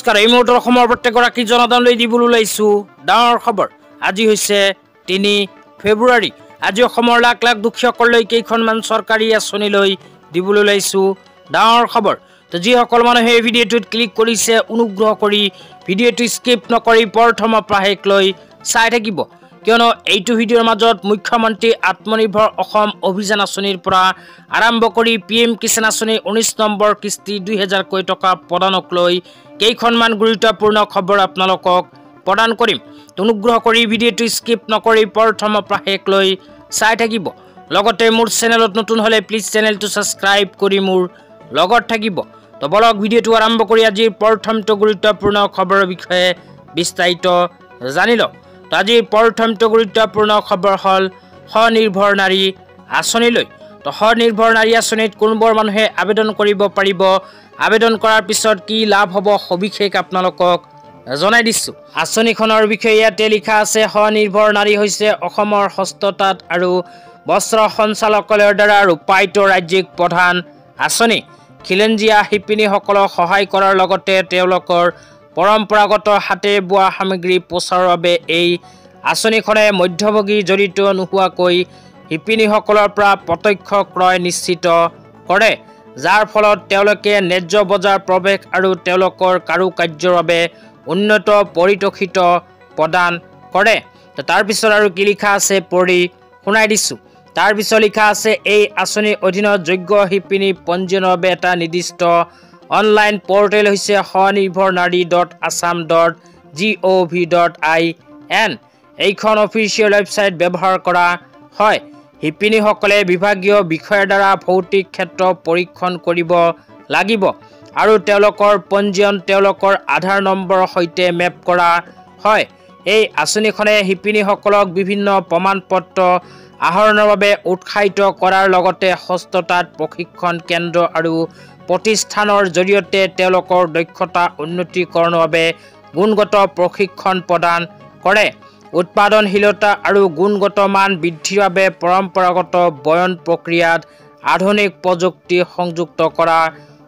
নমস্কাৰ এই মুহূৰ্তৰ অসমৰ প্ৰত্যেকগৰাকী জনতালৈ দিবলৈ ওলাইছো ডাঙৰ খবৰ। আজি হৈছে 3 ফেব্ৰুৱাৰী। আজি অসমৰ লাখ লাখ দুখীয়াসকললৈ কেইখনমান চৰকাৰী আঁচনি লৈ দিবলৈ ওলাইছো ডাঙৰ খবৰ। তো যিসকল মানুহে এই ভিডিঅ'টোত ক্লিক কৰিছে অনুগ্ৰহ কৰি ভিডিঅ'টো স্কিপ নকৰি প্ৰথমৰ পৰা শেষ লৈ চাই থাকিব, কিয়নো এইটো ভিডিঅ'ৰ মাজত মুখ্যমন্ত্ৰী আত্মনিৰ্ভৰ অসম অভিযান আঁচনিৰ পৰা আৰম্ভ কৰি PM কিষাণ আঁচনি 19 নম্বৰ কিস্তি 2000 কোটি টকা প্ৰদানক লৈ কেইখনমান গুৰুত্বপূৰ্ণ খবৰ আপোনালোকক প্ৰদান কৰিম। অনুগ্ৰহ কৰি ভিডিঅ'টো স্কিপ নকৰি প্ৰথমৰ পৰা শেষ লৈ চাই থাকিব। লগতে মোৰ চেনেলত নতুন হ'লে প্লিজ চেনেলটো ছাবস্ক্ৰাইব কৰি মোৰ লগত থাকিব। তো বলক ভিডিঅ'টো আৰম্ভ কৰি আজিৰ প্ৰথমটো গুৰুত্বপূৰ্ণ খবৰৰ বিষয়ে বিস্তাৰিত জানি লওঁ। তো আজিৰ প্ৰথমটো গুৰুত্বপূৰ্ণ খবৰ হ'ল স্বনিৰ্ভৰ নাৰী আঁচনিলৈ। তো স্বনিৰ্ভৰ নাৰী আঁচনিত কোনবোৰ মানুহে আবেদন কৰিব পাৰিব, আবেদন কৰাৰ পিছত কি লাভ হ'ব সবিশেষ আপোনালোকক জনাই দিছোঁ। আঁচনিখনৰ বিষয়ে ইয়াতে লিখা আছে, স্বনিৰ্ভৰ নাৰী হৈছে অসমৰ হস্ততাঁত আৰু বস্ত্ৰ সঞ্চালকালয়ৰ দ্বাৰা ৰূপায়িত ৰাজ্যিক প্ৰধান আঁচনি। খিলঞ্জীয়া শিপিনীসকলক সহায় কৰাৰ লগতে তেওঁলোকৰ পৰম্পৰাগত হাতেৰে বোৱা সামগ্ৰী প্ৰচাৰৰ বাবে এই আঁচনিখনে মধ্যভোগী জড়িত নোহোৱাকৈ শিপিনীসকলৰ পৰা প্ৰত্যক্ষ ক্ৰয় নিশ্চিত কৰে, যাৰ ফলত তেওঁলোকে ন্যায্য বজাৰ প্ৰৱেশ আৰু তেওঁলোকৰ কাৰুকাৰ্যৰ বাবে উন্নত পৰিতোষিত প্ৰদান কৰে। তাৰপিছত আৰু কি লিখা আছে পঢ়ি শুনাই দিছোঁ। তাৰপিছত লিখা আছে, এই আঁচনিৰ অধীনত যোগ্য শিপিনী পঞ্জীয়নৰ বাবে এটা নিৰ্দিষ্ট অনলাইন পৰ্টেল হৈছে swanibhor.assam.gov.in। এইখন অফিচিয়েল ৱেবছাইট ব্যৱহাৰ কৰা হয়। শিপিনীসকলে বিভাগীয় বিষয়াৰ দ্বাৰা ভৌতিক ক্ষেত্ৰ পৰীক্ষণ কৰিব লাগিব আৰু তেওঁলোকৰ পঞ্জীয়ন তেওঁলোকৰ আধাৰ নম্বৰৰ সৈতে মেপ কৰা হয়। এই আঁচনিখনে শিপিনীসকলক বিভিন্ন প্ৰমাণ পত্ৰ আহৰণৰ বাবে উৎসাহিত কৰাৰ লগতে হস্ততাঁত প্ৰশিক্ষণ কেন্দ্ৰ আৰু প্ৰতিষ্ঠানৰ জৰিয়তে তেওঁলোকৰ দক্ষতা উন্নতিকৰণৰ বাবে গুণগত প্ৰশিক্ষণ প্ৰদান কৰে। উৎপাদনশীলতা আৰু গুণগত মান বৃদ্ধিৰ বাবে পৰম্পৰাগত বয়ন প্ৰক্ৰিয়াত আধুনিক প্ৰযুক্তি সংযুক্ত কৰা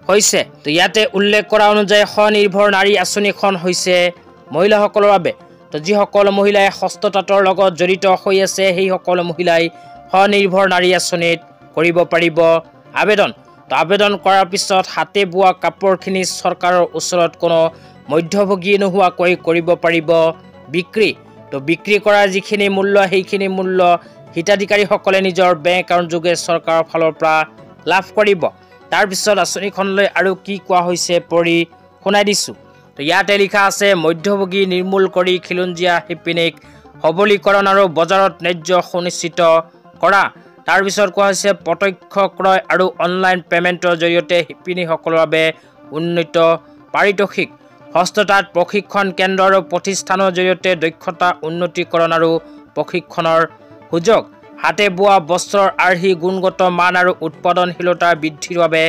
হৈছে। তো ইয়াতে উল্লেখ কৰা অনুযায়ী স্বনিৰ্ভৰ নাৰী আঁচনিখন হৈছে মহিলাসকলৰ বাবে। তো যিসকল মহিলাই হস্ততাঁতৰ লগত জড়িত হৈ আছে সেই সকলো মহিলাই স্বনিৰ্ভৰ নাৰী আঁচনিত কৰিব পাৰিব আবেদন। তো আবেদন কৰাৰ পিছত হাতে বোৱা কাপোৰখিনি চৰকাৰৰ ওচৰত কোনো মধ্যভোগী নোহোৱাকৈ কৰিব পাৰিব বিক্ৰী। তো বিক্ৰী কৰা যিখিনি মূল্য সেইখিনি মূল্য হিতাধিকাৰীসকলে নিজৰ বেংক একাউণ্ট যোগে চৰকাৰৰ ফালৰ পৰা লাভ কৰিব। তাৰপিছত আঁচনিখনলৈ আৰু কি কোৱা হৈছে পঢ়ি শুনাই দিছোঁ। তো ইয়াতে লিখা আছে, মধ্যভোগী নিৰ্মূল কৰি খিলঞ্জীয়া শিপিনীক সবলীকৰণ আৰু বজাৰত ন্যায্য সুনিশ্চিত কৰা। তাৰপিছত কোৱা হৈছে, প্ৰত্যক্ষ ক্ৰয় আৰু অনলাইন পে'মেণ্টৰ জৰিয়তে শিপিনীসকলৰ বাবে উন্নত পাৰিতোষিক। হস্ততাঁত প্ৰশিক্ষণ কেন্দ্ৰ আৰু প্ৰতিষ্ঠানৰ জৰিয়তে দক্ষতা উন্নতিকৰণ আৰু প্ৰশিক্ষণৰ সুযোগ। হাতে বোৱা বস্ত্ৰৰ আৰ্হি গুণগত মান আৰু উৎপাদনশীলতা বৃদ্ধিৰ বাবে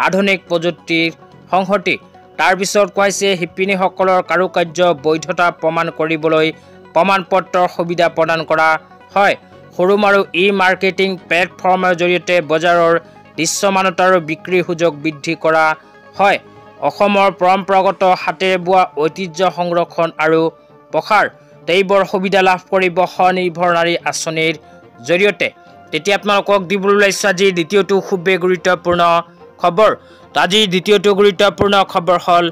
আধুনিক প্ৰযুক্তিৰ সংহতি। তাৰপিছত কোৱা হৈছে, শিপিনীসকলৰ কাৰুকাৰ্য বৈধতা প্ৰমাণ কৰিবলৈ প্ৰমাণপত্ৰৰ সুবিধা প্ৰদান কৰা হয়। সৰু আৰু ই-মাৰ্কেটিং প্লেটফৰ্মৰ জৰিয়তে বজাৰৰ দৃশ্যমানতা আৰু বিক্ৰীৰ সুযোগ বৃদ্ধি কৰা হয়। অসমৰ পৰম্পৰাগত হাতেৰে বোৱা ঐতিহ্য সংৰক্ষণ আৰু প্ৰসাৰ। এইবোৰ সুবিধা লাভ কৰিব স্বনিৰ্ভৰ নাৰী আঁচনিৰ জৰিয়তে। তেতিয়া আপোনালোকক দিবলৈ ওলাইছোঁ আজিৰ দ্বিতীয়টো খুবেই গুৰুত্বপূৰ্ণ খবৰ। তো আজিৰ দ্বিতীয়টো গুৰুত্বপূৰ্ণ খবৰ হ'ল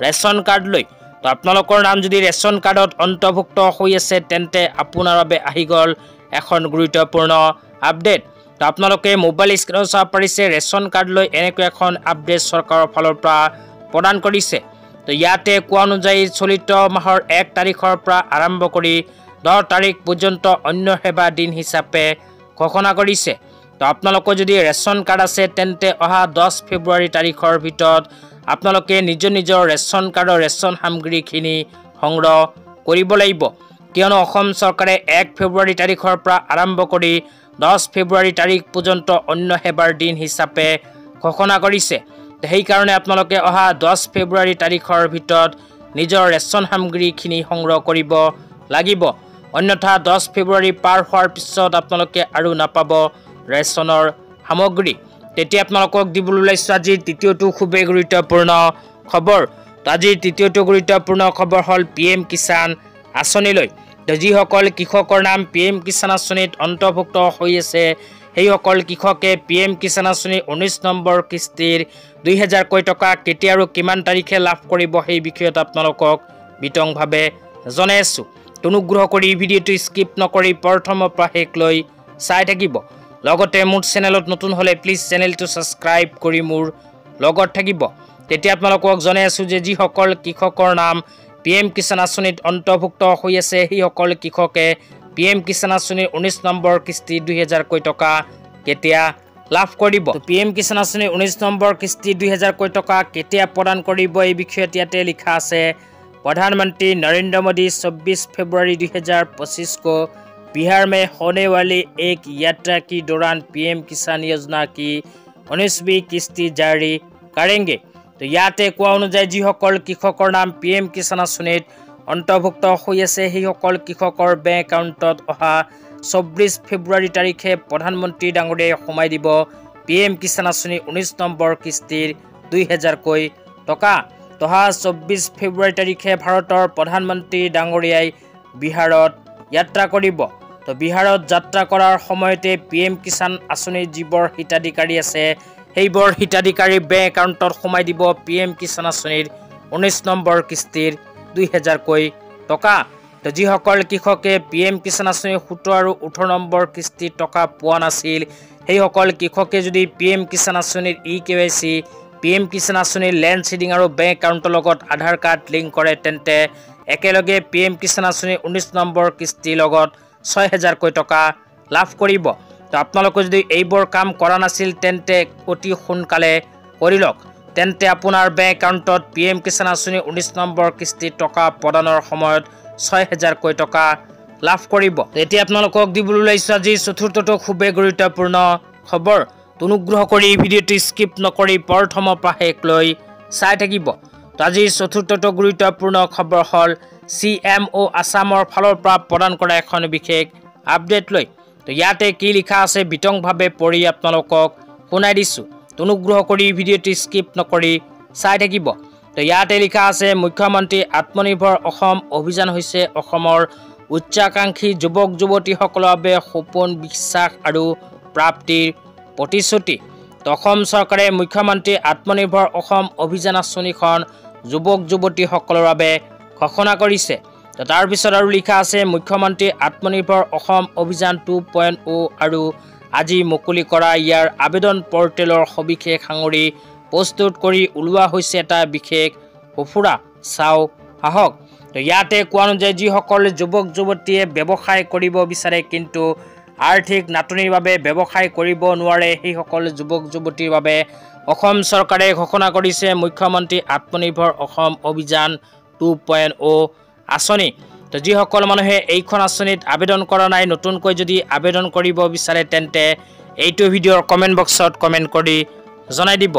ৰেচন কাৰ্ড লৈ। তো আপোনালোকৰ নাম যদি ৰেচন কাৰ্ডত অন্তৰ্ভুক্ত হৈ আছে তেন্তে আপোনাৰ বাবে আহি গ'ল এখন গুৰুত্বপূৰ্ণ আপডেট। তো আপোনালোকে মোবাইল স্ক্ৰীনত চাব পাৰিছে ৰেচন কাৰ্ড লৈ এনেকৈ এখন আপডেট চৰকাৰৰ ফালৰ পৰা প্ৰদান কৰিছে। তো ইয়াতে কোৱা অনুযায়ী চলিত মাহৰ 1 তাৰিখৰ পৰা আৰম্ভ কৰি 10 তাৰিখ পৰ্যন্ত অন্য সেৱা দিন হিচাপে ঘোষণা কৰিছে। তো আপোনালোকৰ যদি ৰেচন কাৰ্ড আছে তেন্তে অহা 10 ফেব্ৰুৱাৰী তাৰিখৰ ভিতৰত আপোনালোকে নিজৰ ৰেচন কাৰ্ডৰ ৰেচন সামগ্ৰীখিনি সংগ্ৰহ কৰিব লাগিব, কিয়নো অসম চৰকাৰে 1 ফেব্ৰুৱাৰী তাৰিখৰ পৰা আৰম্ভ কৰি 10 ফেব্ৰুৱাৰী তাৰিখ পৰ্যন্ত অন্য সেৱাৰ দিন হিচাপে ঘোষণা কৰিছে। সেইকাৰণে আপোনালোকে অহা 10 ফেব্ৰুৱাৰী তাৰিখৰ ভিতৰত নিজৰ ৰেচন সামগ্ৰীখিনি সংগ্ৰহ কৰিব লাগিব, অন্যথা 10 ফেব্ৰুৱাৰী পাৰ হোৱাৰ পিছত আপোনালোকে আৰু নাপাব ৰেচনৰ সামগ্ৰী। তেতিয়া আপোনালোকক দিবলৈ ওলাইছোঁ আজিৰ তৃতীয়টো খুবেই গুৰুত্বপূৰ্ণ খবৰ। তো আজিৰ তৃতীয়টো গুৰুত্বপূৰ্ণ খবৰ হ'ল PM কিষাণ আঁচনিলৈ। তো যিসকল কৃষকৰ নাম PM কিষাণ আঁচনিত অন্তৰ্ভুক্ত হৈ আছে সেইসকল কৃষকে PM কিষাণ আঁচনিৰ 19 নম্বৰ কিস্তিৰ 2000 টকা কেতিয়া আৰু কিমান তাৰিখে লাভ কৰিব সেই বিষয়ত আপোনালোকক বিতংভাৱে জনাই আছোঁ। অনুগ্ৰহ কৰি ভিডিঅ'টো স্কিপ নকৰি প্ৰথমৰ পৰা শেষলৈ চাই থাকিব। লগতে মোৰ চেনেলত নতুন হ'লে প্লিজ চেনেলটো ছাবস্ক্ৰাইব কৰি মোৰ লগত থাকিব। তেতিয়া আপোনালোকক জনাই আছোঁ যে যিসকল কৃষকৰ নাম PM কিষাণ আঁচনিত অন্তৰ্ভুক্ত হৈ আছে সেইসকল কৃষকে PM কিষাণ আঁচনিৰ 19 নম্বৰ কিস্তি 2000 টকা কেতিয়া লাভ কৰিব। PM কিষাণ আঁচনিৰ 19 নম্বৰ কিস্তি 2000 টকা কেতিয়া প্ৰদান কৰিব এই বিষয়ত ইয়াতে লিখা আছে। प्रधानमंत्री नरेंद्र मोदी 24 फरवरी 2025 को बिहार में होने वाली एक यात्रा के दौरान PM किसान योजना की 19वीं किस्ती जारी करेंगे। तो याते कोৱা অনুযায়ী যিসকল কৃষকৰ নাম PM কিষাণ আঁচনিত অন্তৰ্ভুক্ত হৈ আছে সেইসকল কৃষকৰ বেংক একাউণ্টত অহা 24 ফেব্ৰুৱাৰী তাৰিখে প্ৰধানমন্ত্ৰী ডাঙৰীয়াই সোমাই দিব PM কিষাণ আঁচনিৰ 19 নম্বৰ কিস্তিৰ 2000 টকা। তহা 24 ফেব্ৰুৱাৰী তাৰিখে ভাৰতৰ প্ৰধানমন্ত্ৰী ডাঙৰীয়াই বিহাৰত যাত্ৰা কৰিব। তো বিহাৰত যাত্ৰা কৰাৰ সময়তে PM কিষাণ আঁচনিৰ যিবোৰ হিতাধিকাৰী আছে সেইবোৰ হিতাধিকাৰী বেংক একাউণ্টত সোমাই দিব PM কিষাণ আঁচনিৰ 19 নম্বৰ কিস্তিৰ 2000 টকা। তো যিসকল কৃষকে PM কিষাণ আঁচনিৰ 17 আৰু 18 নম্বৰ কিস্তিৰ টকা পোৱা নাছিল সেইসকল কৃষকে যদি PM কিষাণ আঁচনিৰ EKYC PM কিষাণ আঁচনিৰ লেণ্ড সিডিং আৰু বেংক একাউণ্টৰ লগত আধাৰ কাৰ্ড লিংক কৰে তেন্তে একেলগে PM কিষাণ আঁচনিৰ 19 নম্বৰ কিস্তিৰ লগত 6000 টকা লাভ কৰিব। তো আপোনালোকে যদি এইবোৰ কাম কৰা নাছিল তেন্তে অতি সোনকালে কৰি লওক। তেন্তে আপোনাৰ বেংক একাউণ্টত PM কিষাণ আঁচনিৰ 19 নম্বৰ কিস্তিৰ টকা প্ৰদানৰ সময়ত 6000 টকা লাভ কৰিব। এতিয়া আপোনালোকক দিবলৈ ওলাইছোঁ আজি চতুৰ্থটো খুবেই গুৰুত্বপূৰ্ণ খবৰ। অনুগ্ৰহ কৰি ভিডিঅ'টো স্কিপ নকৰি প্ৰথমৰ পৰা শেষলৈ চাই থাকিব। তো আজিৰ চতুৰ্থটো গুৰুত্বপূৰ্ণ খবৰ হ'ল CMO আসামৰ ফালৰ পৰা প্ৰদান কৰা এখন বিশেষ আপডেট লৈ। তো ইয়াতে কি লিখা আছে বিতংভাৱে পঢ়ি আপোনালোকক শুনাই দিছোঁ। অনুগ্ৰহ কৰি ভিডিঅ'টো স্কিপ নকৰি চাই থাকিব। তো ইয়াতে লিখা আছে মুখ্যমন্ত্ৰী আত্মনিৰ্ভৰ অসম অভিযান হৈছে অসমৰ উচ্চাকাংক্ষী যুৱক যুৱতীসকলৰ বাবে সপোন বিশ্বাস আৰু প্ৰাপ্তিৰ প্ৰতিশ্ৰুতি। তো অসম চৰকাৰে মুখ্যমন্ত্ৰী আত্মনিৰ্ভৰ অসম অভিযান আঁচনিখন যুৱক যুৱতীসকলৰ বাবে ঘোষণা কৰিছে। তো তাৰপিছত আৰু লিখা আছে মুখ্যমন্ত্ৰী আত্মনিৰ্ভৰ অসম অভিযান 2.0 আৰু আজি মুকলি কৰা ইয়াৰ আবেদন পৰ্টেলৰ সবিশেষ সাঙুৰি প্ৰস্তুত কৰি ওলোৱা হৈছে এটা বিশেষ সফুৰা। চাওঁ আহক। তো ইয়াতে কোৱা অনুযায়ী যিসকল যুৱক যুৱতীয়ে ব্যৱসায় কৰিব বিচাৰে কিন্তু আৰ্থিক নাটনিৰ বাবে ব্যৱসায় কৰিব নোৱাৰে সেইসকল যুৱক যুৱতীৰ বাবে অসম চৰকাৰে ঘোষণা কৰিছে মুখ্যমন্ত্ৰী আত্মনিৰ্ভৰ অসম অভিযান 2.0 আঁচনি। তো যিসকল মানুহে এইখন আঁচনিত আবেদন কৰা নাই নতুনকৈ যদি আবেদন কৰিব বিচাৰে তেন্তে এইটো ভিডিঅ'ৰ কমেণ্ট বক্সত কমেণ্ট কৰি জনাই দিব।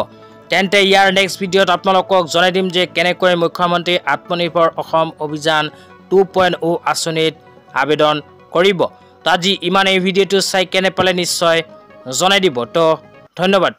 তেন্তে ইয়াৰ নেক্সট ভিডিঅ'ত আপোনালোকক জনাই দিম যে কেনেকৈ মুখ্যমন্ত্ৰী আত্মনিৰ্ভৰ অসম অভিযান 2.0 আঁচনিত আবেদন কৰিব। তো আজি ইমান এই ভিডিঅ'টো চাই কেনে পালে নিশ্চয় জনাই দিব। তো ধন্যবাদ।